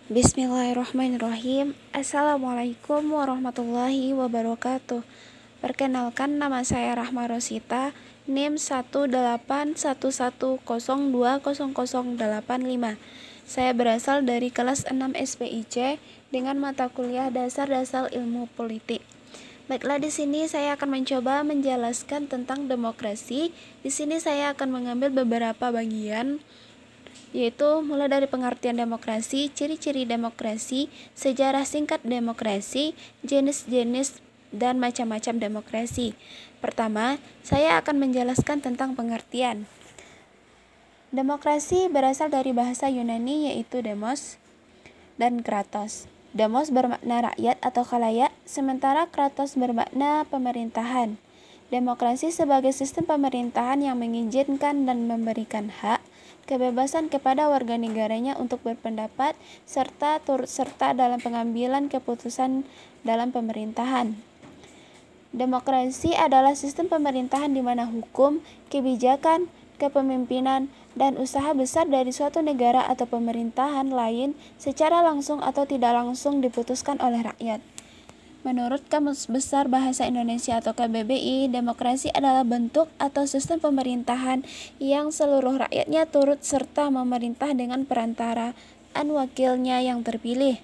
Bismillahirrahmanirrahim. Assalamualaikum warahmatullahi wabarakatuh. Perkenalkan, nama saya Rahma Rosita, NIM 18110200085. Saya berasal dari kelas 6 SPIC dengan mata kuliah Dasar-Dasar Ilmu Politik. Baiklah, di sini saya akan mencoba menjelaskan tentang demokrasi. Di sini saya akan mengambil beberapa bagian, yaitu mulai dari pengertian demokrasi, ciri-ciri demokrasi, sejarah singkat demokrasi, jenis-jenis dan macam-macam demokrasi. Pertama, saya akan menjelaskan tentang pengertian. Demokrasi berasal dari bahasa Yunani, yaitu demos dan kratos. Demos bermakna rakyat atau khalayak, sementara kratos bermakna pemerintahan. Demokrasi sebagai sistem pemerintahan yang mengizinkan dan memberikan hak, kebebasan kepada warga negaranya untuk berpendapat serta turut serta dalam pengambilan keputusan dalam pemerintahan. Demokrasi adalah sistem pemerintahan di mana hukum, kebijakan, kepemimpinan, dan usaha besar dari suatu negara atau pemerintahan lain secara langsung atau tidak langsung diputuskan oleh rakyat. Menurut Kamus Besar Bahasa Indonesia atau KBBI, demokrasi adalah bentuk atau sistem pemerintahan yang seluruh rakyatnya turut serta memerintah dengan perantaraan wakilnya yang terpilih.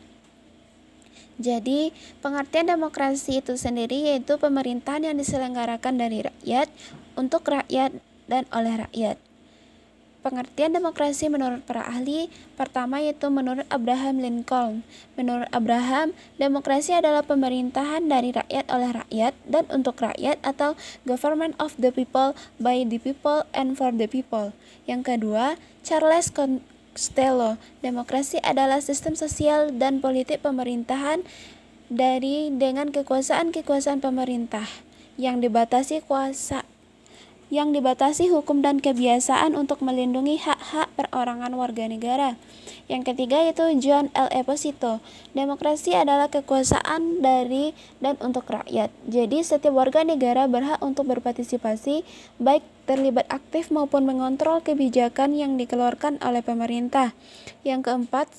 Jadi, pengertian demokrasi itu sendiri yaitu pemerintahan yang diselenggarakan dari rakyat, untuk rakyat, dan oleh rakyat. Pengertian demokrasi menurut para ahli, pertama yaitu menurut Abraham Lincoln. Menurut Abraham, demokrasi adalah pemerintahan dari rakyat oleh rakyat dan untuk rakyat atau government of the people, by the people, and for the people. Yang kedua, Charles Costello, demokrasi adalah sistem sosial dan politik pemerintahan dengan kekuasaan pemerintah yang dibatasi hukum dan kebiasaan untuk melindungi hak-hak perorangan warga negara. Yang ketiga yaitu John L. Esposito, demokrasi adalah kekuasaan dari dan untuk rakyat. Jadi setiap warga negara berhak untuk berpartisipasi, baik terlibat aktif maupun mengontrol kebijakan yang dikeluarkan oleh pemerintah. Yang keempat,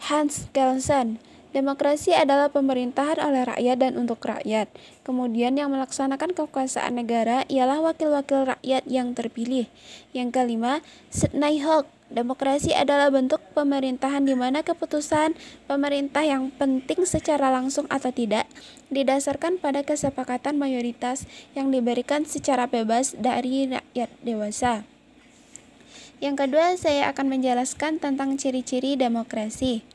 Hans Kelsen, demokrasi adalah pemerintahan oleh rakyat dan untuk rakyat. Kemudian yang melaksanakan kekuasaan negara ialah wakil-wakil rakyat yang terpilih. Yang kelima, Sidney Hawk, demokrasi adalah bentuk pemerintahan di mana keputusan pemerintah yang penting secara langsung atau tidak didasarkan pada kesepakatan mayoritas yang diberikan secara bebas dari rakyat dewasa. Yang kedua, saya akan menjelaskan tentang ciri-ciri demokrasi.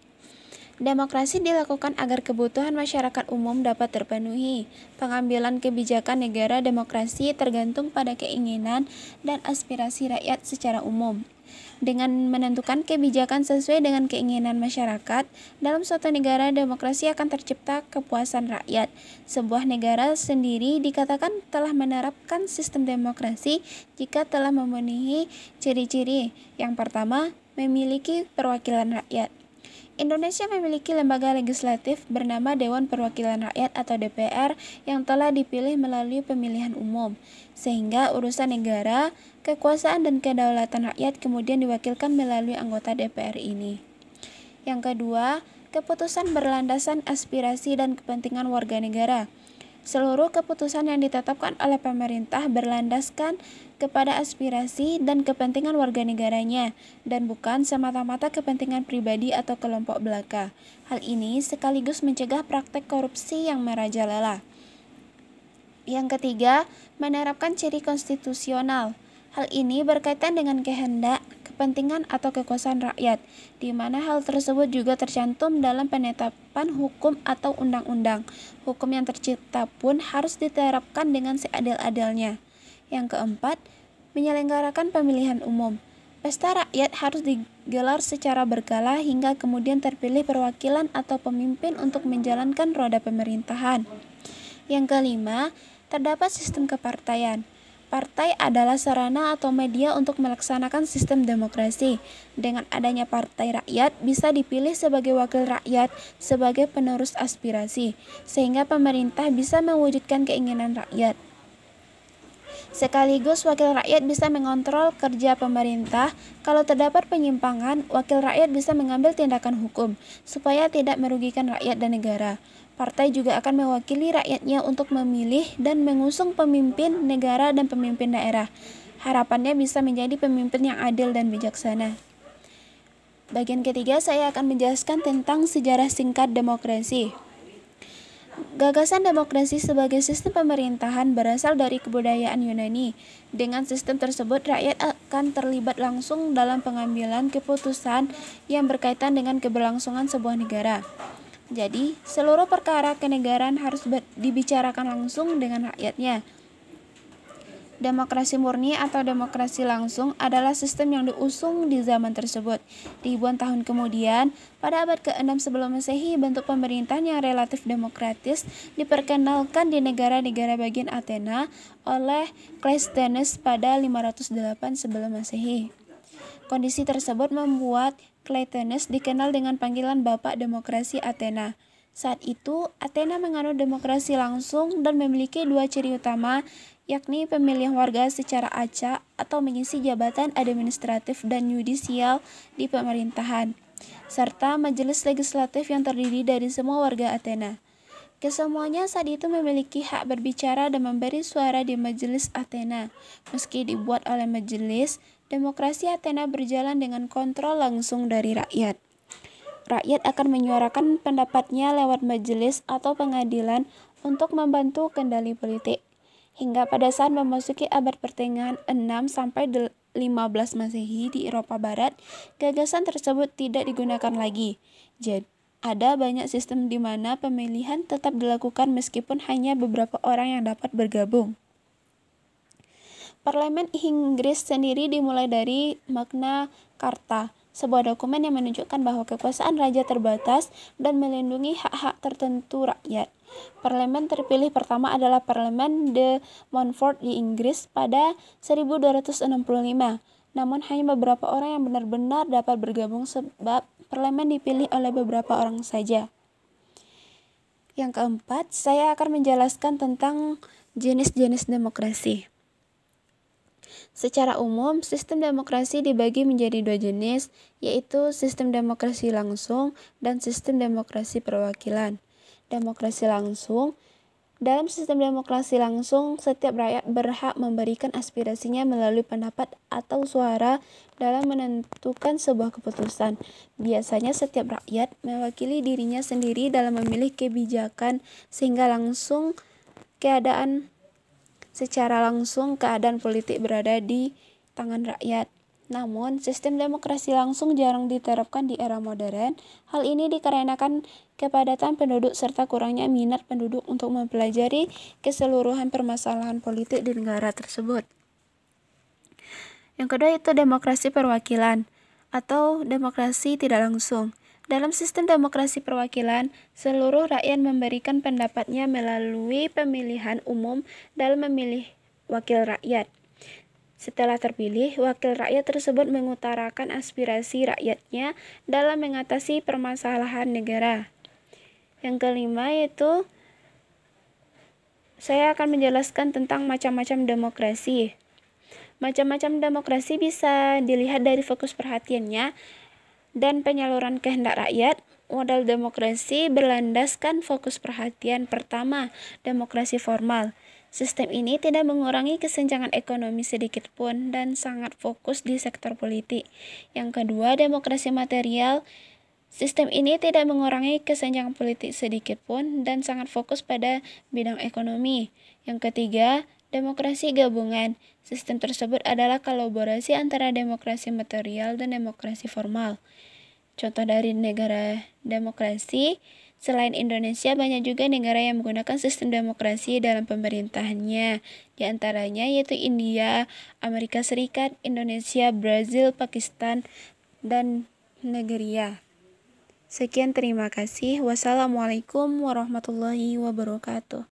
Demokrasi dilakukan agar kebutuhan masyarakat umum dapat terpenuhi. Pengambilan kebijakan negara demokrasi tergantung pada keinginan dan aspirasi rakyat secara umum. Dengan menentukan kebijakan sesuai dengan keinginan masyarakat, dalam suatu negara demokrasi akan tercipta kepuasan rakyat. Sebuah negara sendiri dikatakan telah menerapkan sistem demokrasi jika telah memenuhi ciri-ciri. Yang pertama, memiliki perwakilan rakyat. Indonesia memiliki lembaga legislatif bernama Dewan Perwakilan Rakyat atau DPR yang telah dipilih melalui pemilihan umum, sehingga urusan negara, kekuasaan dan kedaulatan rakyat kemudian diwakilkan melalui anggota DPR ini. Yang kedua, keputusan berlandasan aspirasi dan kepentingan warga negara. Seluruh keputusan yang ditetapkan oleh pemerintah berlandaskan kepada aspirasi dan kepentingan warga negaranya, dan bukan semata-mata kepentingan pribadi atau kelompok belaka. Hal ini sekaligus mencegah praktek korupsi yang merajalela. Yang ketiga, menerapkan ciri konstitusional. Hal ini berkaitan dengan kehendak, kepentingan atau kekuasaan rakyat, di mana hal tersebut juga tercantum dalam penetapan hukum atau undang-undang. Hukum yang tercipta pun harus diterapkan dengan seadil-adilnya. Yang keempat, menyelenggarakan pemilihan umum. Pesta rakyat harus digelar secara berkala hingga kemudian terpilih perwakilan atau pemimpin untuk menjalankan roda pemerintahan. Yang kelima, terdapat sistem kepartaian. Partai adalah sarana atau media untuk melaksanakan sistem demokrasi. Dengan adanya partai rakyat bisa dipilih sebagai wakil rakyat sebagai penerus aspirasi, sehingga pemerintah bisa mewujudkan keinginan rakyat. Sekaligus wakil rakyat bisa mengontrol kerja pemerintah. Kalau terdapat penyimpangan, wakil rakyat bisa mengambil tindakan hukum supaya tidak merugikan rakyat dan negara. Partai juga akan mewakili rakyatnya untuk memilih dan mengusung pemimpin negara dan pemimpin daerah. Harapannya bisa menjadi pemimpin yang adil dan bijaksana. Bagian ketiga, saya akan menjelaskan tentang sejarah singkat demokrasi. Gagasan demokrasi sebagai sistem pemerintahan berasal dari kebudayaan Yunani. Dengan sistem tersebut, rakyat akan terlibat langsung dalam pengambilan keputusan yang berkaitan dengan keberlangsungan sebuah negara. Jadi, seluruh perkara kenegaraan harus dibicarakan langsung dengan rakyatnya. Demokrasi murni atau demokrasi langsung adalah sistem yang diusung di zaman tersebut. Ribuan tahun kemudian, pada abad ke-6 sebelum Masehi, bentuk pemerintahan yang relatif demokratis diperkenalkan di negara-negara bagian Athena oleh Cleisthenes pada 508 sebelum Masehi. Kondisi tersebut membuat Cleisthenes dikenal dengan panggilan Bapak Demokrasi Athena. Saat itu, Athena menganut demokrasi langsung dan memiliki dua ciri utama, yakni pemilihan warga secara acak atau mengisi jabatan administratif dan yudisial di pemerintahan, serta majelis legislatif yang terdiri dari semua warga Athena. Kesemuanya saat itu memiliki hak berbicara dan memberi suara di majelis Athena. Meski dibuat oleh majelis, demokrasi Athena berjalan dengan kontrol langsung dari rakyat. Rakyat akan menyuarakan pendapatnya lewat majelis atau pengadilan untuk membantu kendali politik. Hingga pada saat memasuki abad pertengahan 6 sampai 15 Masehi di Eropa Barat, gagasan tersebut tidak digunakan lagi. Jadi, ada banyak sistem di mana pemilihan tetap dilakukan meskipun hanya beberapa orang yang dapat bergabung. Parlemen Inggris sendiri dimulai dari Magna Carta, sebuah dokumen yang menunjukkan bahwa kekuasaan raja terbatas dan melindungi hak-hak tertentu rakyat. Parlemen terpilih pertama adalah Parlemen de Montfort di Inggris pada 1265. Namun hanya beberapa orang yang benar-benar dapat bergabung sebab parlemen dipilih oleh beberapa orang saja. Yang keempat, saya akan menjelaskan tentang jenis-jenis demokrasi. Secara umum, sistem demokrasi dibagi menjadi dua jenis, yaitu sistem demokrasi langsung dan sistem demokrasi perwakilan. Demokrasi langsung. Dalam sistem demokrasi langsung, setiap rakyat berhak memberikan aspirasinya melalui pendapat atau suara dalam menentukan sebuah keputusan. Biasanya setiap rakyat mewakili dirinya sendiri dalam memilih kebijakan sehingga secara langsung keadaan politik berada di tangan rakyat. Namun, sistem demokrasi langsung jarang diterapkan di era modern. Hal ini dikarenakan kepadatan penduduk serta kurangnya minat penduduk untuk mempelajari keseluruhan permasalahan politik di negara tersebut. Yang kedua itu demokrasi perwakilan atau demokrasi tidak langsung. Dalam sistem demokrasi perwakilan, seluruh rakyat memberikan pendapatnya melalui pemilihan umum dalam memilih wakil rakyat. Setelah terpilih, wakil rakyat tersebut mengutarakan aspirasi rakyatnya dalam mengatasi permasalahan negara. Yang kelima yaitu saya akan menjelaskan tentang macam-macam demokrasi. Macam-macam demokrasi bisa dilihat dari fokus perhatiannya dan penyaluran kehendak rakyat. Modal demokrasi berlandaskan fokus perhatian. Pertama, demokrasi formal. Sistem ini tidak mengurangi kesenjangan ekonomi sedikit pun dan sangat fokus di sektor politik. Yang kedua, demokrasi material. Sistem ini tidak mengurangi kesenjangan politik sedikit pun dan sangat fokus pada bidang ekonomi. Yang ketiga, demokrasi gabungan. Sistem tersebut adalah kolaborasi antara demokrasi material dan demokrasi formal. Contoh dari negara demokrasi, selain Indonesia, banyak juga negara yang menggunakan sistem demokrasi dalam pemerintahannya. Di antaranya yaitu India, Amerika Serikat, Indonesia, Brazil, Pakistan, dan Nigeria. Sekian, terima kasih. Wassalamualaikum warahmatullahi wabarakatuh.